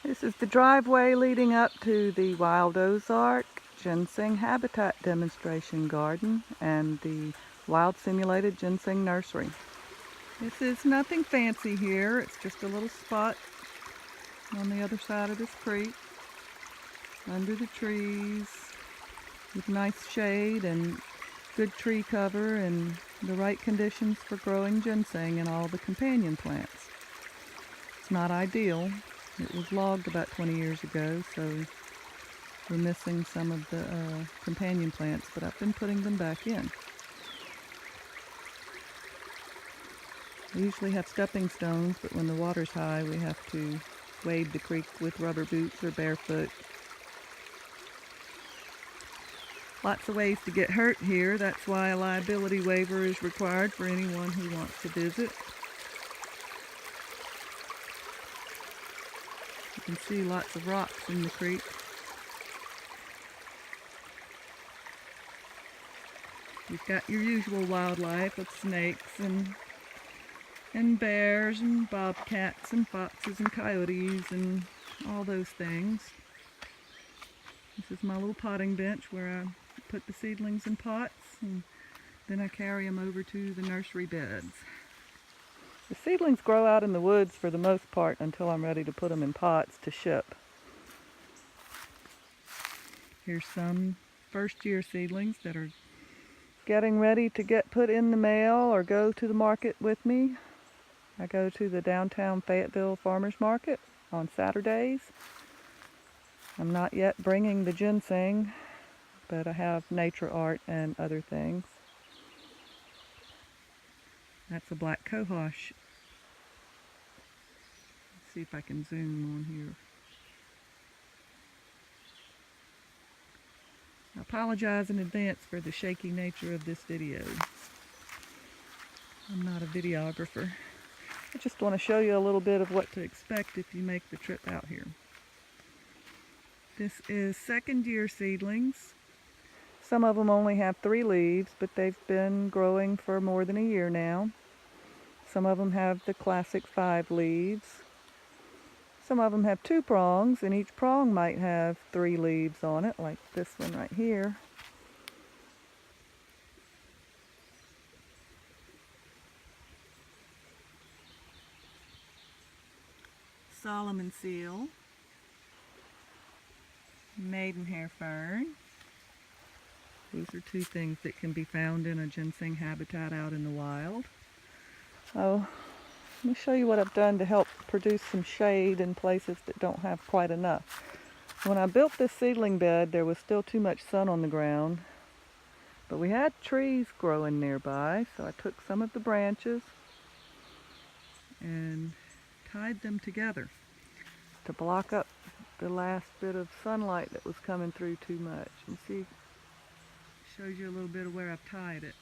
This is the driveway leading up to the Wild Ozark Ginseng Habitat Demonstration Garden and the Wild Simulated Ginseng Nursery. This is nothing fancy here. It's just a little spot on the other side of this creek under the trees with nice shade and good tree cover and the right conditions for growing ginseng and all the companion plants. It's not ideal. It was logged about 20 years ago, so we're missing some of the companion plants, but I've been putting them back in. We usually have stepping stones, but when the water's high, we have to wade the creek with rubber boots or barefoot. Lots of ways to get hurt here. That's why a liability waiver is required for anyone who wants to visit. You can see lots of rocks in the creek. You've got your usual wildlife of snakes and bears and bobcats and foxes and coyotes and all those things. This is my little potting bench where I put the seedlings in pots and then I carry them over to the nursery beds. The seedlings grow out in the woods for the most part until I'm ready to put them in pots to ship. Here's some first-year seedlings that are getting ready to get put in the mail or go to the market with me. I go to the downtown Fayetteville Farmers Market on Saturdays. I'm not yet bringing the ginseng, but I have nature art and other things. That's a black cohosh. Let's see if I can zoom on here. I apologize in advance for the shaky nature of this video. I'm not a videographer. I just want to show you a little bit of what to expect if you make the trip out here. This is second-year seedlings. Some of them only have 3 leaves, but they've been growing for more than a year now. Some of them have the classic 5 leaves. Some of them have 2 prongs, and each prong might have 3 leaves on it, like this one right here. Solomon seal, maidenhair fern. These are 2 things that can be found in a ginseng habitat out in the wild. Oh, let me show you what I've done to help produce some shade in places that don't have quite enough. When I built this seedling bed, there was still too much sun on the ground, but we had trees growing nearby, so I took some of the branches and tied them together to block up the last bit of sunlight that was coming through too much. And see, shows you a little bit of where I've tied it.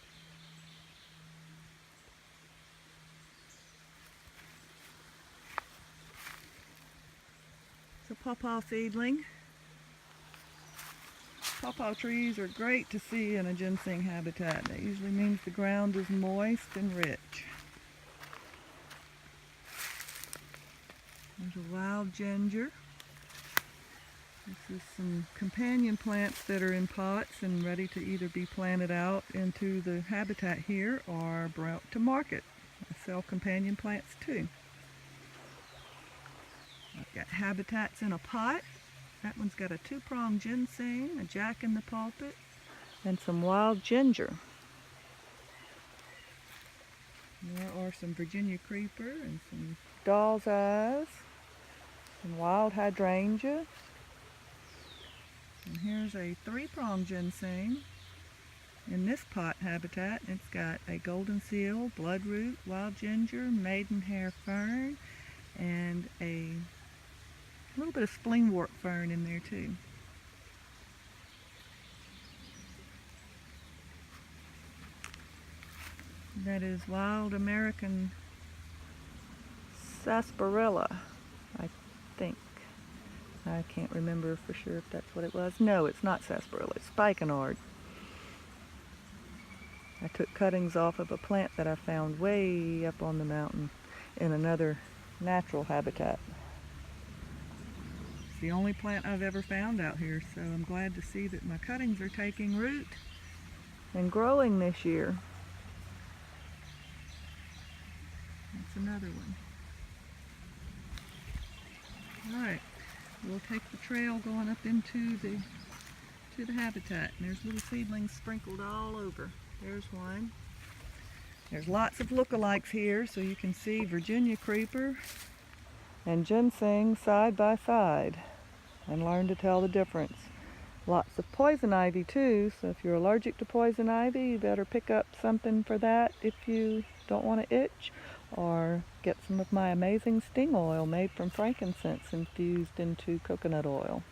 It's a pawpaw seedling. Pawpaw trees are great to see in a ginseng habitat. That usually means the ground is moist and rich. There's a wild ginger. This is some companion plants that are in pots and ready to either be planted out into the habitat here or brought to market. I sell companion plants too. I've got habitats in a pot. That one's got a 2-pronged ginseng, a jack in the pulpit, and some wild ginger. There are some Virginia creeper and some doll's eyes, some wild hydrangea. And here's a 3-pronged ginseng. In this pot habitat, it's got a golden seal, bloodroot, wild ginger, maidenhair fern, and a little bit of splingwort fern in there too. That is wild American sarsaparilla, I think. I can't remember for sure if that's what it was. No, it's not sarsaparilla, it's spikenard. I took cuttings off of a plant that I found way up on the mountain in another natural habitat. It's the only plant I've ever found out here, so I'm glad to see that my cuttings are taking root and growing this year. That's another one. Alright, we'll take the trail going up into the habitat. And there's little seedlings sprinkled all over. There's one. There's lots of lookalikes here, so you can see Virginia creeper and ginseng side by side and learn to tell the difference. Lots of poison ivy too, so if you're allergic to poison ivy, you better pick up something for that if you don't want to itch, or get some of my amazing sting oil made from frankincense infused into coconut oil.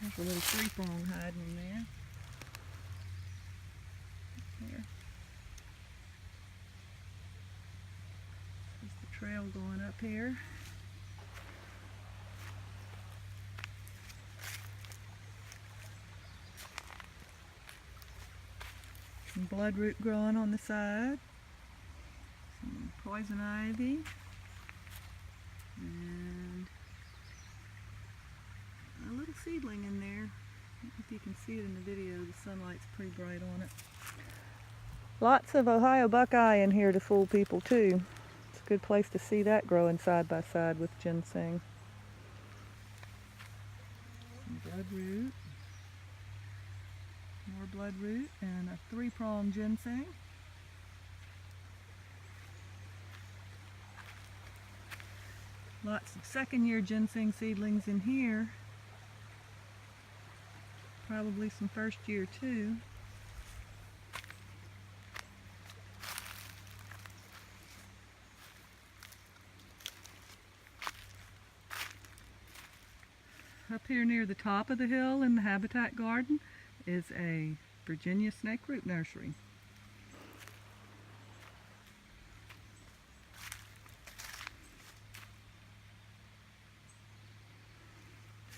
There's a little three-prong hiding in there. Here. There's the trail going up here. Some bloodroot growing on the side. Some poison ivy. And a little seedling in there. I don't know if you can see it in the video, the sunlight's pretty bright on it. Lots of Ohio buckeye in here to fool people too. It's a good place to see that growing side by side with ginseng. Some bloodroot. More bloodroot and a three-prong ginseng. Lots of second-year ginseng seedlings in here. Probably some first year too. Up here near the top of the hill in the habitat garden is a Virginia snakeroot nursery.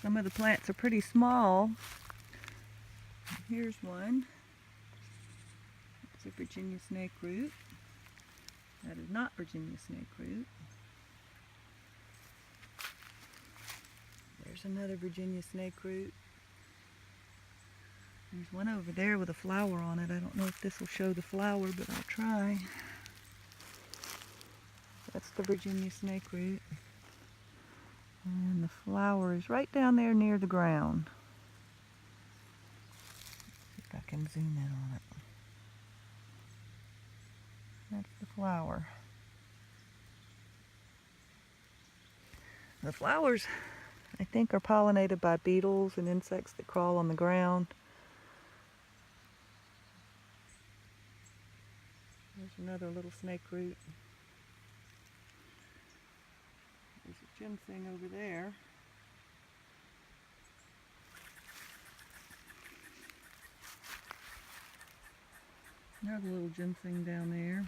Some of the plants are pretty small. Here's one. It's a Virginia snakeroot. That is not Virginia snakeroot. There's another Virginia snakeroot. There's one over there with a flower on it. I don't know if this will show the flower, but I'll try. That's the Virginia snakeroot. And the flower is right down there near the ground. See if I can zoom in on it. That's the flower. The flowers, I think, are pollinated by beetles and insects that crawl on the ground. There's another little snakeroot. There's a ginseng over there. Another little ginseng down there.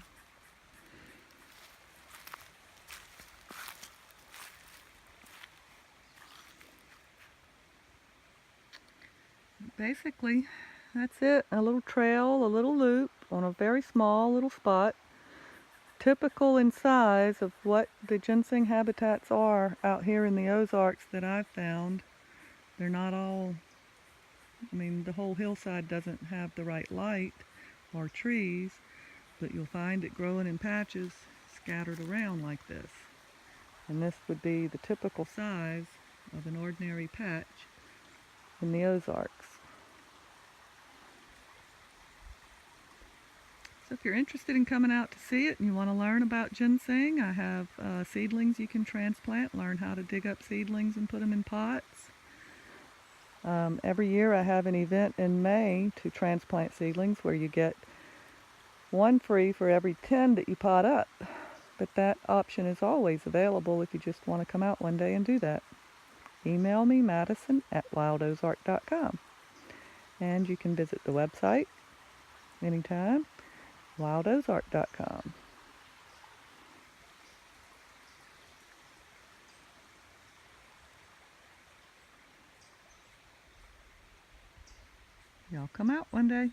Basically, that's it. A little trail, a little loop on a very small little spot. Typical in size of what the ginseng habitats are out here in the Ozarks that I've found. They're not all, I mean, the whole hillside doesn't have the right light or trees, but you'll find it growing in patches scattered around like this. And this would be the typical size of an ordinary patch in the Ozarks. So if you're interested in coming out to see it and you want to learn about ginseng, I have seedlings you can transplant, learn how to dig up seedlings and put them in pots. Every year I have an event in May to transplant seedlings where you get one free for every 10 that you pot up. But that option is always available if you just want to come out one day and do that. Email me, madison@wildozark.com. And you can visit the website anytime, wildozark.com. Y'all come out one day.